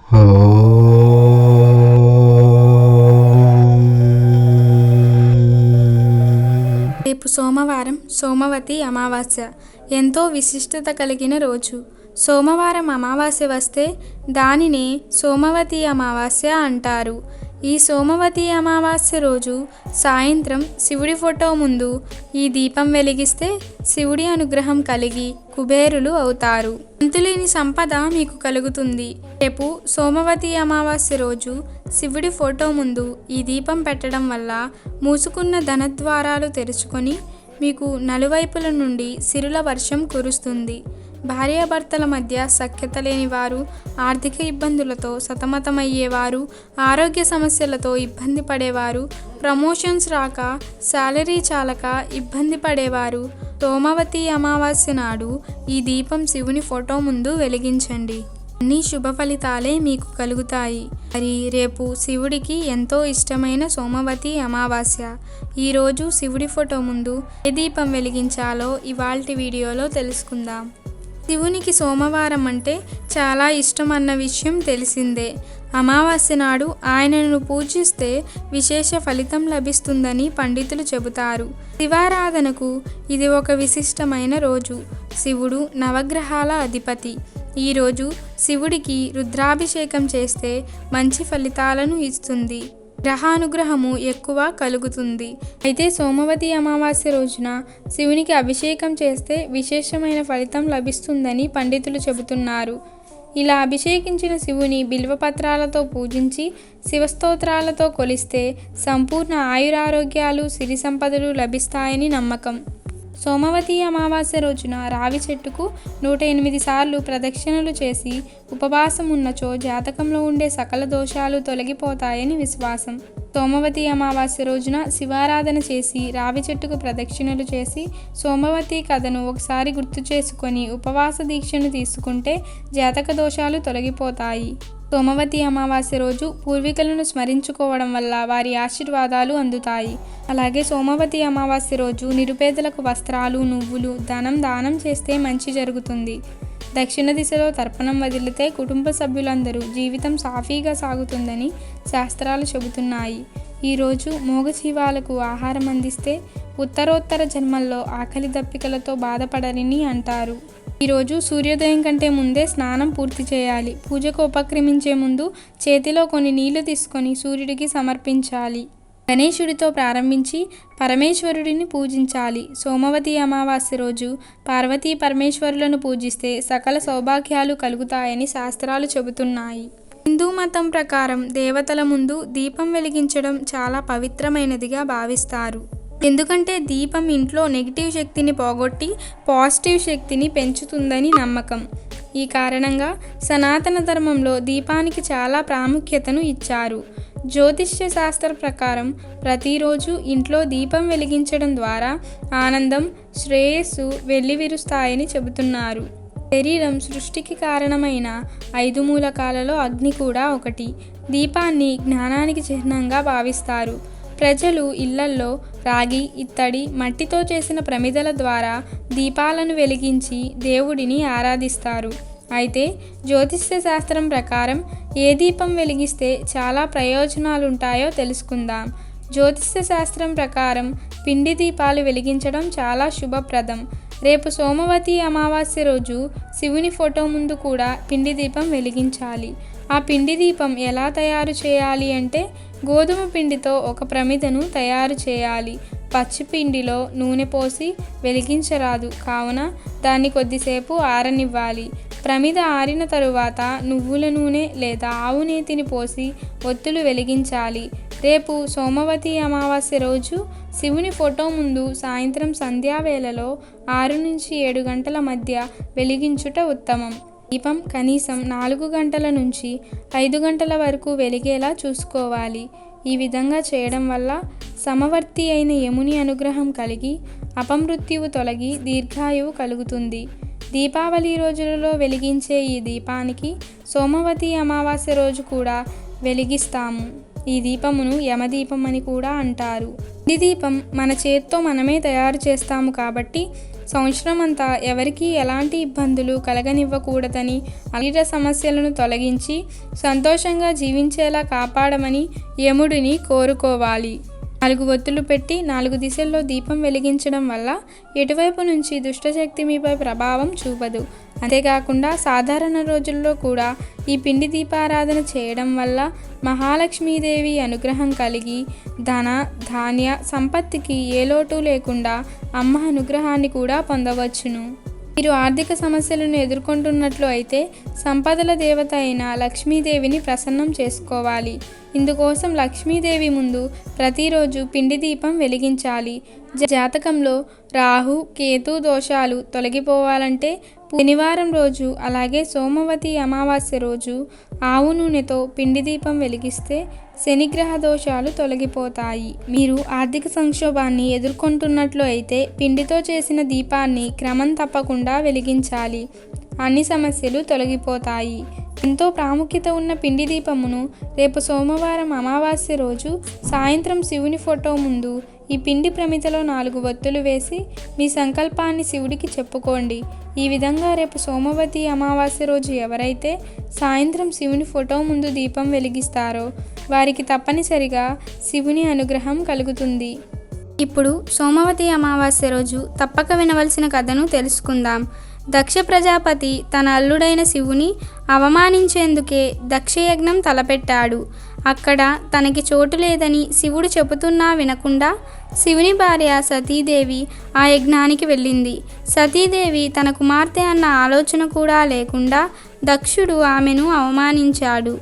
రేపు సోమవారం సోమవతి అమావాస్య ఎంతో విశిష్టత కలిగిన రోజు. సోమవారం అమావాస్య వస్తే దానినే సోమవతి అమావాస్య అంటారు. ఈ సోమవతి అమావాస్య రోజు సాయంత్రం శివుడి ఫోటో ముందు ఈ దీపం వెలిగిస్తే శివుడి అనుగ్రహం కలిగి కుబేరులు అవుతారు. అంతులేని సంపద మీకు కలుగుతుంది. రేపు సోమవతి అమావాస్య రోజు శివుడి ఫోటో ముందు ఈ దీపం పెట్టడం వల్ల మూసుకున్న ధనద్వారాలు తెరుచుకొని మీకు నలువైపుల నుండి సిరుల వర్షం కురుస్తుంది. భార్యాభర్తల మధ్య సఖ్యత లేనివారు, ఆర్థిక ఇబ్బందులతో సతమతమయ్యేవారు, ఆరోగ్య సమస్యలతో ఇబ్బంది పడేవారు, ప్రమోషన్స్ రాక శాలరీ చాలక ఇబ్బంది పడేవారు సోమవతి అమావాస్య నాడు ఈ దీపం శివుని ఫోటో ముందు వెలిగించండి. అన్ని శుభ ఫలితాలే మీకు కలుగుతాయి. మరి రేపు శివుడికి ఎంతో ఇష్టమైన సోమవతి అమావాస్య. ఈరోజు శివుడి ఫోటో ముందు ఏ దీపం వెలిగించాలో ఇవాల్టి వీడియోలో తెలుసుకుందాం. శివునికి సోమవారం అంటే చాలా ఇష్టం అన్న విషయం తెలిసిందే. అమావాస్య నాడు ఆయనను పూజిస్తే విశేష ఫలితం లభిస్తుందని పండితులు చెబుతారు. శివారాధనకు ఇది ఒక విశిష్టమైన రోజు. శివుడు నవగ్రహాల అధిపతి. ఈరోజు శివుడికి రుద్రాభిషేకం చేస్తే మంచి ఫలితాలను ఇస్తుంది. గ్రహానుగ్రహము ఎక్కువ కలుగుతుంది. అయితే సోమవతి అమావాస్య రోజున శివునికి అభిషేకం చేస్తే విశేషమైన ఫలితం లభిస్తుందని పండితులు చెబుతున్నారు. ఇలా అభిషేకించిన శివుని బిల్వపత్రాలతో పూజించి శివస్తోత్రాలతో కొలిస్తే సంపూర్ణ ఆయురారోగ్యాలు, సిరి సంపదలు లభిస్తాయని నమ్మకం. సోమవతి అమావాస్య రోజున రావి చెట్టుకు 108 సార్లు ప్రదక్షిణలు చేసి ఉపవాసం ఉన్నచో జాతకంలో ఉండే సకల దోషాలు తొలగిపోతాయని విశ్వాసం. సోమవతి అమావాస్య రోజున శివారాధన చేసి రావి చెట్టుకు ప్రదక్షిణలు చేసి సోమవతి కథను ఒకసారి గుర్తు చేసుకొని ఉపవాస దీక్షను తీసుకుంటే జాతక దోషాలు తొలగిపోతాయి. సోమవతి అమావాస్య రోజు పూర్వీకులను స్మరించుకోవడం వల్ల వారి ఆశీర్వాదాలు అందుతాయి. అలాగే సోమవతి అమావాస్య రోజు నిరుపేదలకు వస్త్రాలు, నువ్వులు, ధనం దానం చేస్తే మంచి జరుగుతుంది. దక్షిణ దిశలో తర్పణం వదిలితే కుటుంబ సభ్యులందరూ జీవితం సాఫీగా సాగుతుందని శాస్త్రాలు చెబుతున్నాయి. ఈరోజు మూగజీవాలకు ఆహారం అందిస్తే ఉత్తరోత్తర జన్మల్లో ఆకలి దప్పికలతో బాధపడరని అంటారు. ఈరోజు సూర్యోదయం కంటే ముందే స్నానం పూర్తి చేయాలి. పూజకు ఉపక్రమించే ముందు చేతిలో కొన్ని నీళ్లు తీసుకొని సూర్యుడికి సమర్పించాలి. గణేశుడితో ప్రారంభించి పరమేశ్వరుడిని పూజించాలి. సోమవతి అమావాస్య రోజు పార్వతీ పరమేశ్వరులను పూజిస్తే సకల సౌభాగ్యాలు కలుగుతాయని శాస్త్రాలు చెబుతున్నాయి. హిందూ మతం ప్రకారం దేవతల ముందు దీపం వెలిగించడం చాలా పవిత్రమైనదిగా భావిస్తారు. ఎందుకంటే దీపం ఇంట్లో నెగిటివ్ శక్తిని పోగొట్టి పాజిటివ్ శక్తిని పెంచుతుందని నమ్మకం. ఈ కారణంగా సనాతన ధర్మంలో దీపానికి చాలా ప్రాముఖ్యతను ఇచ్చారు. జ్యోతిష్య శాస్త్ర ప్రకారం ప్రతిరోజు ఇంట్లో దీపం వెలిగించడం ద్వారా ఆనందం, శ్రేయస్సు వెల్లివిరుస్తాయని చెబుతున్నారు. శరీరం సృష్టికి కారణమైన 5 మూలకాలలో అగ్ని కూడా ఒకటి. దీపాన్ని జ్ఞానానికి చిహ్నంగా భావిస్తారు. ప్రజలు ఇళ్లల్లో రాగి, ఇత్తడి, మట్టితో చేసిన ప్రమిదల ద్వారా దీపాలను వెలిగించి దేవుడిని ఆరాధిస్తారు. అయితే జ్యోతిష్య శాస్త్రం ప్రకారం ఏ దీపం వెలిగిస్తే చాలా ప్రయోజనాలుంటాయో తెలుసుకుందాం. జ్యోతిష్య శాస్త్రం ప్రకారం పిండి దీపాలు వెలిగించడం చాలా శుభప్రదం. రేపు సోమవతి అమావాస్య రోజు శివుని ఫోటో ముందు కూడా పిండి దీపం వెలిగించాలి. ఆ పిండి దీపం ఎలా తయారు చేయాలి అంటే గోధుమ పిండితో ఒక ప్రమిదను తయారు చేయాలి. పచ్చి పిండిలో నూనె పోసి వెలిగించరాదు. కావున దాన్ని కొద్దిసేపు ఆరనివ్వాలి. ప్రమిద ఆరిన తరువాత నువ్వుల నూనె లేదా ఆవు నేతిని పోసి ఒత్తులు వెలిగించాలి. రేపు సోమవతి అమావాస్య రోజు శివుని ఫోటో ముందు సాయంత్రం సంధ్యావేళలో 6 నుంచి 7 గంటల మధ్య వెలిగించుట ఉత్తమం. దీపం కనీసం 4 గంటల నుంచి 5 గంటల వరకు వెలిగేలా చూసుకోవాలి. ఈ విధంగా చేయడం వల్ల సమవర్తి అయిన యముని అనుగ్రహం కలిగి అపమృత్యువు తొలగి దీర్ఘాయువు కలుగుతుంది. దీపావళి రోజులలో వెలిగించే ఈ దీపానికి సోమవతి అమావాస్య రోజు కూడా వెలిగిస్తాము. ఈ దీపమును యమదీపం అని కూడా అంటారు. ఈ దీపం మన చేత్తో మనమే తయారు చేస్తాము కాబట్టి సంవత్సరం అంతా ఎవరికీ ఎలాంటి ఇబ్బందులు కలగనివ్వకూడదని, శరీర సమస్యలను తొలగించి సంతోషంగా జీవించేలా కాపాడమని యముడిని కోరుకోవాలి. 4 ఒత్తులు పెట్టి 4 దిశల్లో దీపం వెలిగించడం వల్ల ఎటువైపు నుంచి దుష్టశక్తి మీపై ప్రభావం చూపదు. అంతేకాకుండా సాధారణ రోజుల్లో కూడా ఈ పిండి దీపారాధన చేయడం వల్ల మహాలక్ష్మీదేవి అనుగ్రహం కలిగి ధన ధాన్య సంపత్తికి ఏ లోటు లేకుండా అమ్మ అనుగ్రహాన్ని కూడా పొందవచ్చును. మీరు ఆర్థిక సమస్యలను ఎదుర్కొంటున్నట్లు అయితే సంపదల దేవత అయిన లక్ష్మీదేవిని ప్రసన్నం చేసుకోవాలి. ఇందుకోసం లక్ష్మీదేవి ముందు ప్రతిరోజు పిండి దీపం వెలిగించాలి. జాతకంలో రాహు కేతు దోషాలు తొలగిపోవాలంటే శనివారం రోజు అలాగే సోమవతి అమావాస్య రోజు ఆవు నూనెతో పిండి దీపం వెలిగిస్తే శనిగ్రహ దోషాలు తొలగిపోతాయి. మీరు ఆర్థిక సంక్షోభాన్ని ఎదుర్కొంటున్నట్లు అయితే పిండితో చేసిన దీపాన్ని క్రమం తప్పకుండా వెలిగించాలి. అన్ని సమస్యలు తొలగిపోతాయి. ఎంతో ప్రాముఖ్యత ఉన్న పిండి దీపమును రేపు సోమవారం అమావాస్య రోజు సాయంత్రం శివుని ఫోటో ముందు ఈ పిండి ప్రమిదలో 4 ఒత్తులు వేసి మీ సంకల్పాన్ని శివుడికి చెప్పుకోండి. ఈ విధంగా రేపు సోమవతి అమావాస్య రోజు ఎవరైతే సాయంత్రం శివుని ఫోటో ముందు దీపం వెలిగిస్తారో వారికి తప్పనిసరిగా శివుని అనుగ్రహం కలుగుతుంది. ఇప్పుడు సోమవతి అమావాస్య రోజు తప్పక వినవలసిన కథను తెలుసుకుందాం. దక్ష ప్రజాపతి తన అల్లుడైన శివుని అవమానించేందుకే దక్షయజ్ఞం తలపెట్టాడు. అక్కడ తనకి చోటు లేదని శివుడు చెబుతున్నా వినకుండా శివుని భార్య సతీదేవి ఆ యజ్ఞానికి వెళ్ళింది. సతీదేవి తన కుమార్తె అన్న ఆలోచన కూడా లేకుండా దక్షుడు ఆమెను అవమానించాడు.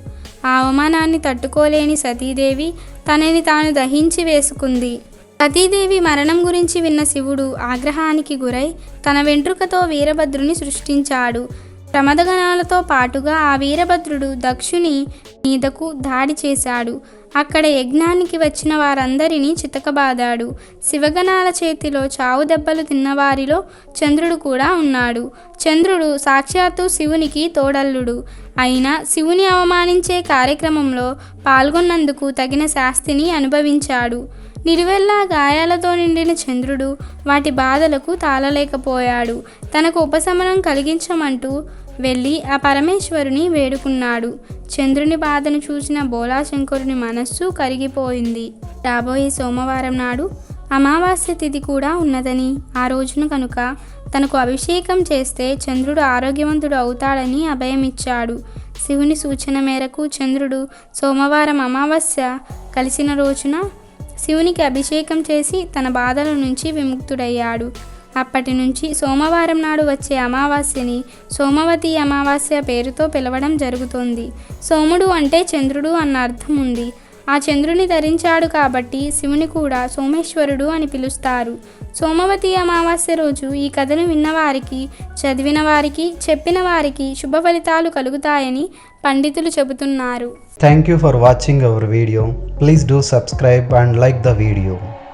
ఆ అవమానాన్ని తట్టుకోలేని సతీదేవి తనని తాను దహించి వేసుకుంది. సతీదేవి మరణం గురించి విన్న శివుడు ఆగ్రహానికి గురై తన వెంట్రుకతో వీరభద్రుని సృష్టించాడు. ప్రమదగణాలతో పాటుగా ఆ వీరభద్రుడు దక్షుని మీదకు దాడి చేశాడు. అక్కడ యజ్ఞానికి వచ్చిన వారందరినీ చితకబాదాడు. శివగణాల చేతిలో చావు దెబ్బలు తిన్నవారిలో చంద్రుడు కూడా ఉన్నాడు. చంద్రుడు సాక్షాత్తు శివునికి తోడల్లుడు. అయినా శివుని అవమానించే కార్యక్రమంలో పాల్గొన్నందుకు తగిన శాస్తిని అనుభవించాడు. నిలువెల్లా గాయాలతో నిండిన చంద్రుడు వాటి బాధలకు తాళలేకపోయాడు. తనకు ఉపశమనం కలిగించమంటూ వెళ్ళి ఆ పరమేశ్వరుని వేడుకున్నాడు. చంద్రుని బాధను చూసిన బోలాశంకరుని మనస్సు కరిగిపోయింది. రాబోయే సోమవారం నాడు అమావాస్య తిథి కూడా ఉన్నదని, ఆ రోజున కనుక తనకు అభిషేకం చేస్తే చంద్రుడు ఆరోగ్యవంతుడు అవుతాడని అభయమిచ్చాడు. శివుని సూచన మేరకు చంద్రుడు సోమవారం అమావాస్య కలిసిన రోజున శివునికి అభిషేకం చేసి తన బాధల నుంచి విముక్తుడయ్యాడు. అప్పటి నుంచి సోమవారం నాడు వచ్చే అమావాస్యని సోమవతి అమావాస్య పేరుతో పిలవడం జరుగుతుంది. సోముడు అంటే చంద్రుడు అన్న అర్థం ఉంది. ఆ చంద్రుని ధరించాడు కాబట్టి శివుని కూడా సోమేశ్వరుడు అని పిలుస్తారు. సోమవతి అమావాస్య రోజు ఈ కథను విన్నవారికి, చదివిన వారికి, చెప్పిన వారికి శుభ ఫలితాలు కలుగుతాయని పండితులు చెబుతున్నారు. Thank you for watching our video. Please do subscribe and like the video.